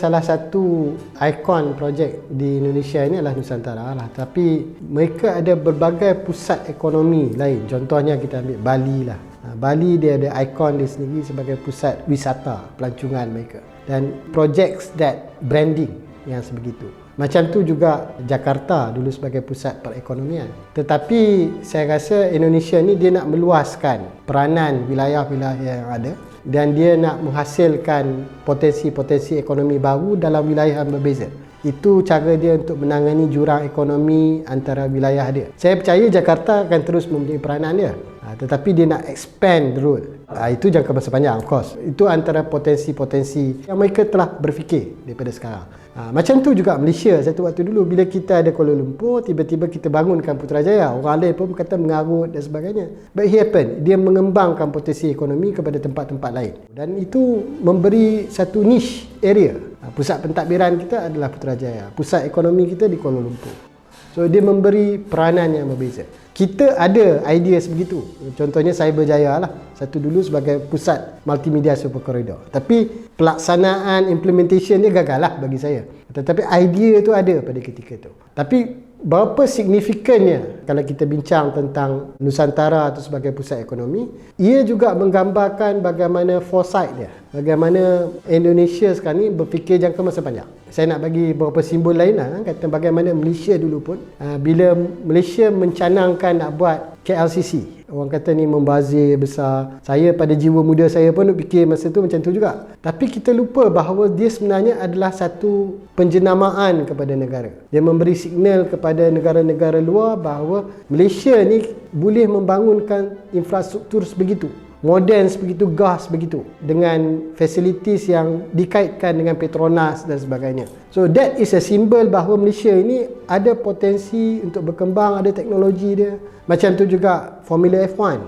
Salah satu ikon projek di Indonesia ini adalah Nusantara lah. Tapi mereka ada berbagai pusat ekonomi lain. Contohnya kita ambil Bali lah. Bali dia ada ikon dia sendiri sebagai pusat wisata, pelancongan mereka. Dan projects that branding yang sebegitu. Macam tu juga Jakarta dulu sebagai pusat perekonomian. Tetapi saya rasa Indonesia ni dia nak meluaskan peranan wilayah-wilayah yang ada dan dia nak menghasilkan potensi-potensi ekonomi baru dalam wilayah yang berbeza. Itu cara dia untuk menangani jurang ekonomi antara wilayah dia. Saya percaya Jakarta akan terus mempunyai peranan dia. Tetapi dia nak expand the role. Itu jangka masa panjang, of course. Itu antara potensi-potensi yang mereka telah berfikir daripada sekarang. Macam tu juga Malaysia satu waktu dulu. Bila kita ada Kuala Lumpur, tiba-tiba kita bangunkan Putrajaya. Orang lain pun kata mengarut dan sebagainya. But it happened. Dia mengembangkan potensi ekonomi kepada tempat-tempat lain. Dan itu memberi satu niche area. Pusat pentadbiran kita adalah Putrajaya. Pusat ekonomi kita di Kuala Lumpur. So dia memberi peranan yang berbeza. Kita ada idea sebegitu. Contohnya Cyberjaya lah. Satu dulu sebagai pusat multimedia super corridor. Tapi pelaksanaan implementation dia gagal lah bagi saya. Tetapi idea tu ada pada ketika tu. Tapi berapa signifikannya kalau kita bincang tentang Nusantara itu sebagai pusat ekonomi, ia juga menggambarkan bagaimana foresight dia. Bagaimana Indonesia sekarang ni berfikir jangka masa panjang. Saya nak bagi beberapa simbol lain lah. Kata bagaimana Malaysia dulu pun, bila Malaysia mencanangkan nak buat KLCC, orang kata ni membazir besar. Saya pada jiwa muda saya pun fikir masa tu macam tu juga. Tapi kita lupa bahawa dia sebenarnya adalah satu penjenamaan kepada negara. Dia memberi signal kepada negara-negara luar bahawa Malaysia ni boleh membangunkan infrastruktur sebegitu, moden sebegitu, gas begitu, dengan facilities yang dikaitkan dengan Petronas dan sebagainya. So that is a symbol bahawa Malaysia ini ada potensi untuk berkembang, ada teknologi dia. Macam tu juga Formula F1.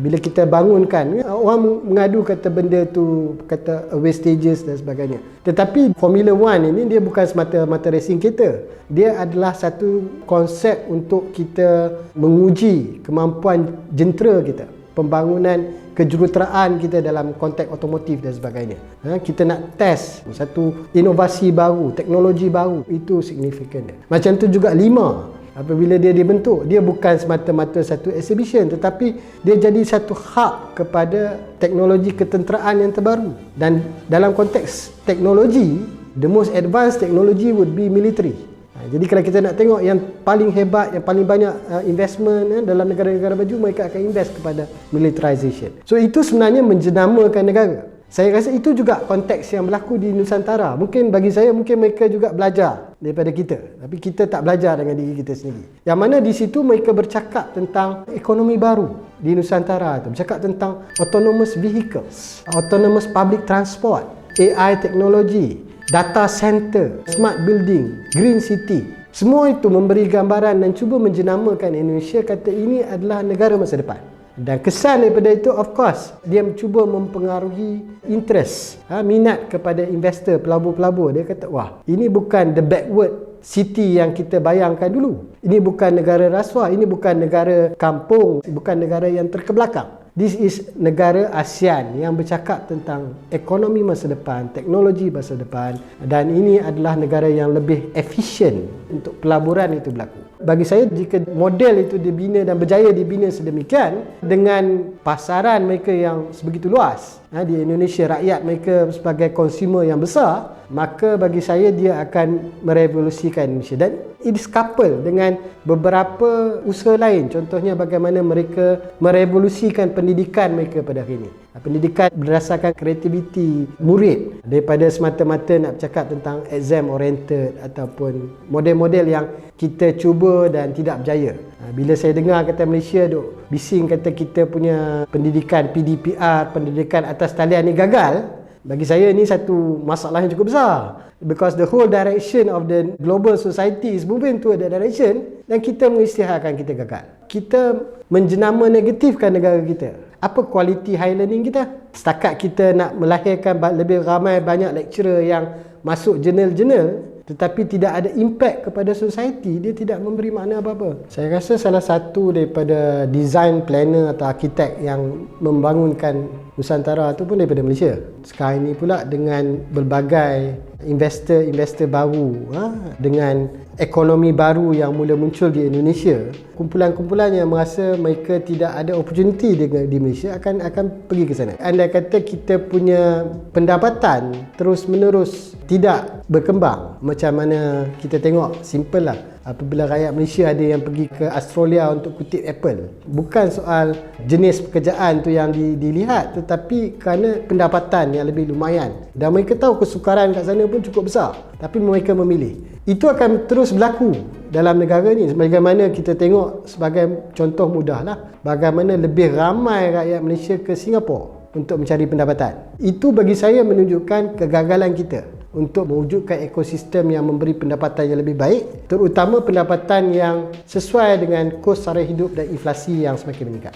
Bila kita bangunkan, orang mengadu kata benda tu, kata wastages dan sebagainya. Tetapi Formula 1 ini dia bukan semata-mata racing kereta. Dia adalah satu konsep untuk kita menguji kemampuan jentera kita, pembangunan kejuruteraan kita dalam konteks otomotif dan sebagainya. Kita nak test satu inovasi baru, teknologi baru. Itu signifikan dia. Macam tu juga 5. Apabila dia dibentuk, dia bukan semata-mata satu exhibition, tetapi dia jadi satu hub kepada teknologi ketenteraan yang terbaru. Dan dalam konteks teknologi, the most advanced technology would be military. Jadi kalau kita nak tengok yang paling hebat, yang paling banyak investment dalam negara-negara maju, mereka akan invest kepada militarization. So itu sebenarnya menjenamakan negara. Saya rasa itu juga konteks yang berlaku di Nusantara. Mungkin bagi saya, mungkin mereka juga belajar daripada kita. Tapi kita tak belajar dengan diri kita sendiri. Yang mana di situ mereka bercakap tentang ekonomi baru di Nusantara. Bercakap tentang autonomous vehicles, autonomous public transport, AI teknologi, data center, smart building, green city. Semua itu memberi gambaran dan cuba menjenamakan Indonesia, kata ini adalah negara masa depan. Dan kesan daripada itu, of course, dia cuba mempengaruhi interest, minat kepada investor, pelabur-pelabur. Dia kata, wah, ini bukan the backward city yang kita bayangkan dulu. Ini bukan negara rasuah, ini bukan negara kampung, bukan negara yang terkebelakang. This is negara ASEAN yang bercakap tentang ekonomi masa depan, teknologi masa depan, dan ini adalah negara yang lebih efisien untuk pelaburan itu berlaku. Bagi saya, jika model itu dibina dan berjaya dibina sedemikian dengan pasaran mereka yang sebegitu luas, di Indonesia rakyat mereka sebagai consumer yang besar, maka bagi saya dia akan merevolusikan Indonesia. Dan it is coupled dengan beberapa usaha lain. Contohnya bagaimana mereka merevolusikan pendidikan mereka pada hari ini. Pendidikan berdasarkan kreativiti murid, daripada semata-mata nak bercakap tentang exam oriented ataupun model-model yang kita cuba dan tidak berjaya. Bila saya dengar kata Malaysia duk bising kata kita punya pendidikan PDPR, pendidikan atas talian ni gagal, bagi saya ini satu masalah yang cukup besar. Because the whole direction of the global society is moving to that direction, dan kita mengisytiharkan kita gagal. Kita menjenama negatifkan negara kita. Apa kualiti high learning kita? Setakat kita nak melahirkan lebih ramai banyak lecturer yang masuk jurnal-jurnal, tetapi tidak ada impact kepada society, dia tidak memberi makna apa-apa. Saya rasa salah satu daripada design planner atau arkitek yang membangunkan Nusantara itu pun daripada Malaysia. Sekarang ini pula dengan berbagai investor baru dengan ekonomi baru yang mula muncul di Indonesia, kumpulan-kumpulan yang merasa mereka tidak ada opportunity di Malaysia akan pergi ke sana. Andai kata kita punya pendapatan terus-menerus tidak berkembang, macam mana kita tengok, simple lah, apabila rakyat Malaysia ada yang pergi ke Australia untuk kutip Apple, bukan soal jenis pekerjaan tu yang dilihat, tetapi kerana pendapatan yang lebih lumayan, dan mereka tahu kesukaran kat sana pun cukup besar, tapi mereka memilih. Itu akan terus berlaku dalam negara ni. Bagaimana kita tengok sebagai contoh mudah lah, bagaimana lebih ramai rakyat Malaysia ke Singapura untuk mencari pendapatan. Itu bagi saya menunjukkan kegagalan kita untuk mewujudkan ekosistem yang memberi pendapatan yang lebih baik, terutama pendapatan yang sesuai dengan kos sara hidup dan inflasi yang semakin meningkat.